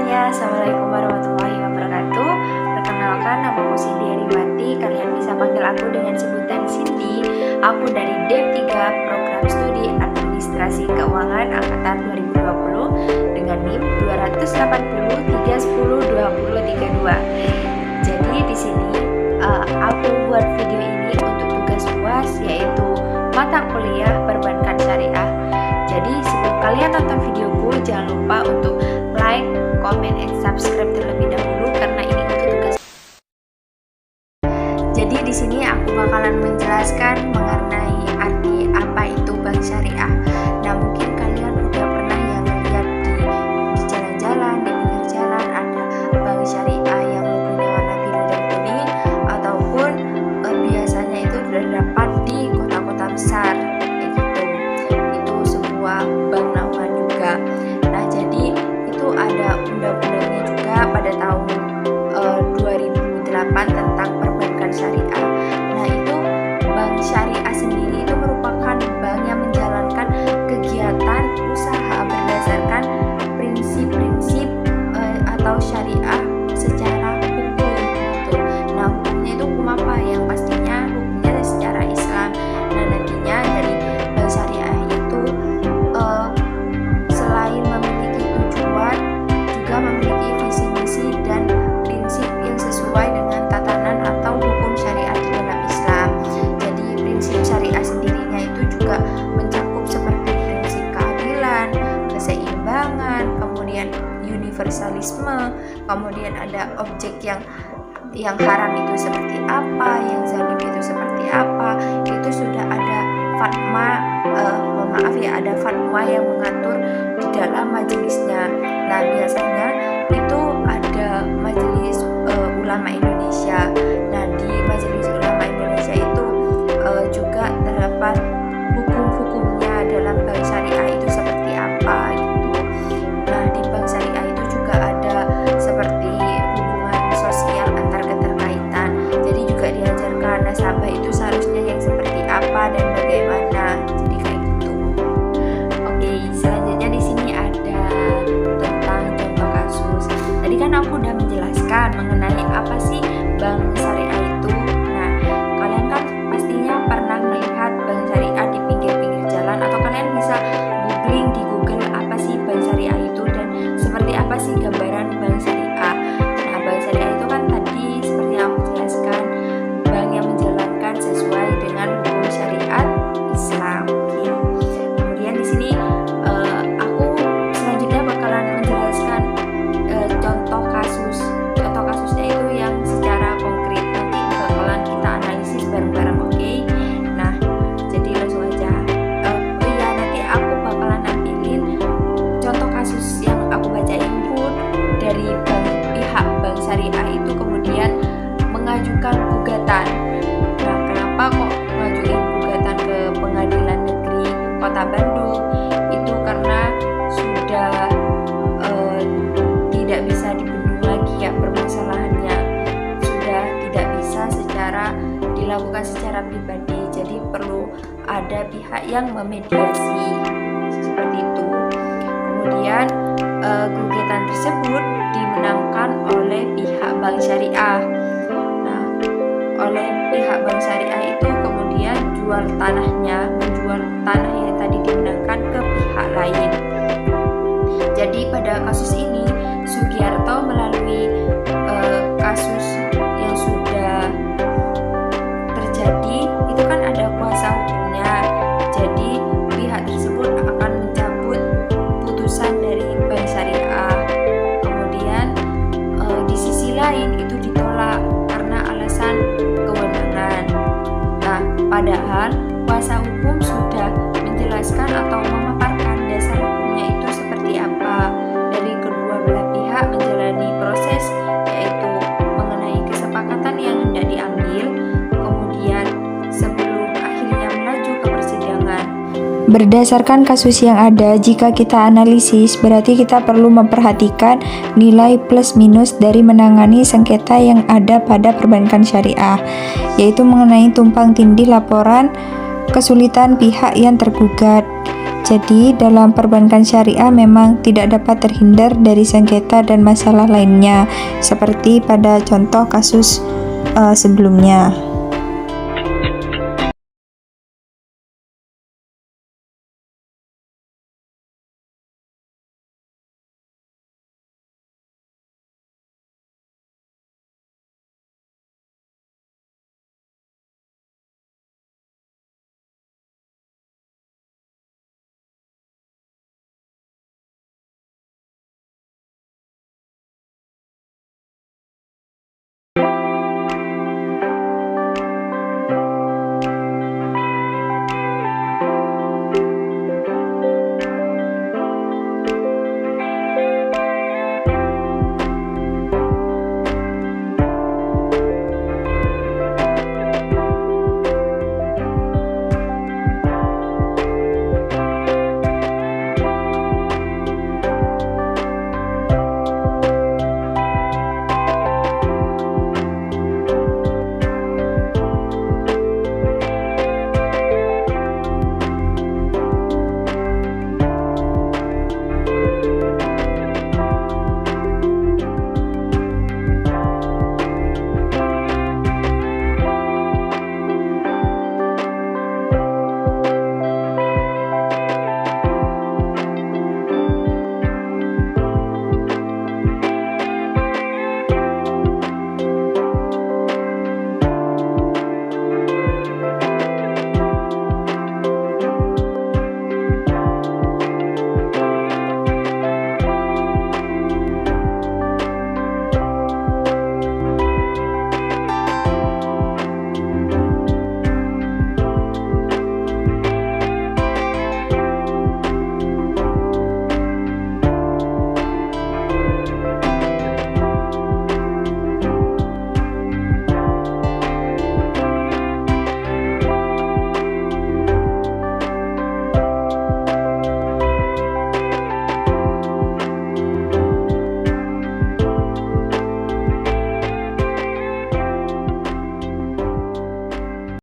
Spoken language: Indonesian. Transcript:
semuanya, Assalamualaikum warahmatullahi wabarakatuh. Perkenalkan, namaku Cindy Ariwati. Kalian bisa panggil aku dengan sebutan Cindy. Aku dari DEP 3 Program Studi Administrasi Keuangan Angkatan 2020 dengan NIM 280 Jadi di sini aku buat video ini untuk tugas UAS, yaitu mata kuliah perbankan syariah. Jadi sebelum kalian nonton videoku, jangan lupa untuk like, comment, and subscribe terlebih dahulu karena ini untuk tugas. Jadi di sini aku bakalan menjelaskan mengenai arti apa itu bank syariah. Nah, mungkin kalian udah pernah yang lihat di jalan-jalan, di pinggir jalan ada bank syariah yang logonya warna biru dan kuning, ataupun biasanya itu terdapat di kota-kota besar. Bank naungan juga. Nah, jadi itu ada undang-undangnya juga pada tahun 2008 tentang perbankan syariah. Nah, itu bank syariah sendiri itu merupakan bank yang menjalankan kegiatan usaha berdasarkan prinsip-prinsip atau syariah secara hukum gitu. Nah, hukumnya itu hukum apa? Yang pastinya hukumnya secara Islam. Nah, nantinya dari bank syariah itu selain memiliki tujuan, juga memiliki visi misi dan prinsip yang sesuai dengan tatanan atau hukum syariat di dalam Islam. Jadi prinsip syariah sendirinya itu juga mencakup seperti prinsip keadilan, keseimbangan, kemudian universalisme, kemudian ada objek yang haram itu seperti apa, yang zalim itu seperti apa. Itu sudah ada fatwa, ada fatwa yang mengatur di dalam majelisnya. Nah, biasanya itu ada Majelis Ulama Indonesia. Nah, di Majelis Ulama Indonesia itu juga terdapat hukum-hukumnya dalam bank syariah itu seperti apa gitu. Nah, di bank syariah itu juga ada seperti hubungan sosial antar keterkaitan. Jadi juga diajarkan nasabah itu seharusnya yang seperti apa dan bagaimana. Jadi kayak gitu. Oke, selanjutnya di sini ada tentang contoh kasus. Tadi kan aku udah menjelaskan mengenai apa sih bank syariah itu. Nah, kalian kan pastinya pernah melihat bank syariah di pinggir-pinggir jalan, atau kalian bisa googling di Google apa sih bank syariah itu dan seperti apa sih gambaran bank syariah. Nah, bank syariah itu kan tadi seperti yang aku jelaskan, bank yang menjalankan sesuai dengan hukum syariat Islam. Kemudian di sini aku selanjutnya bakalan menjelaskan contoh kasus. Contoh kasusnya itu yang secara konkret nanti bakalan kita analisis bareng-bareng, oke? Nah, jadi langsung aja. Nanti aku bakalan ambilin contoh kasus yang aku bacain pun dari pihak bank syariah itu kemudian mengajukan gugatan. Nah, kenapa kok mengajukan gugatan ke Pengadilan Negeri Kota Bandung? Itu karena sudah tidak bisa dibendung lagi ya permasalahannya, sudah tidak bisa dilakukan secara pribadi, jadi perlu ada pihak yang memediasi seperti itu. Kemudian gugatan tersebut dimenangkan oleh pihak bank syariah. Nah, oleh pihak bank syariah itu kemudian menjual tanah yang tadi dimenangkan ke pihak lain. Jadi pada kasus ini Sugiarto melalui kasus yang sudah terjadi itu kan ada kuasa hukumnya. Jadi pihak tersebut akan mencabut putusan dari bank syariah. Kemudian di sisi lain itu ditolak karena alasan kewenangan. Nah, padahal kuasa hukum sudah menjelaskan atau memaparkan dasar hukumnya itu seperti apa. Dari kedua belah pihak menjalani proses, yaitu mengenai kesepakatan yang hendak diambil, kemudian sebelum akhirnya melaju ke persidangan. Berdasarkan kasus yang ada, jika kita analisis, berarti kita perlu memperhatikan nilai plus minus dari menangani sengketa yang ada pada perbankan syariah, yaitu mengenai tumpang tindih laporan, kesulitan pihak yang tergugat, Jadi, dalam perbankan syariah memang tidak dapat terhindar dari sengketa dan masalah lainnya, seperti pada contoh kasus sebelumnya.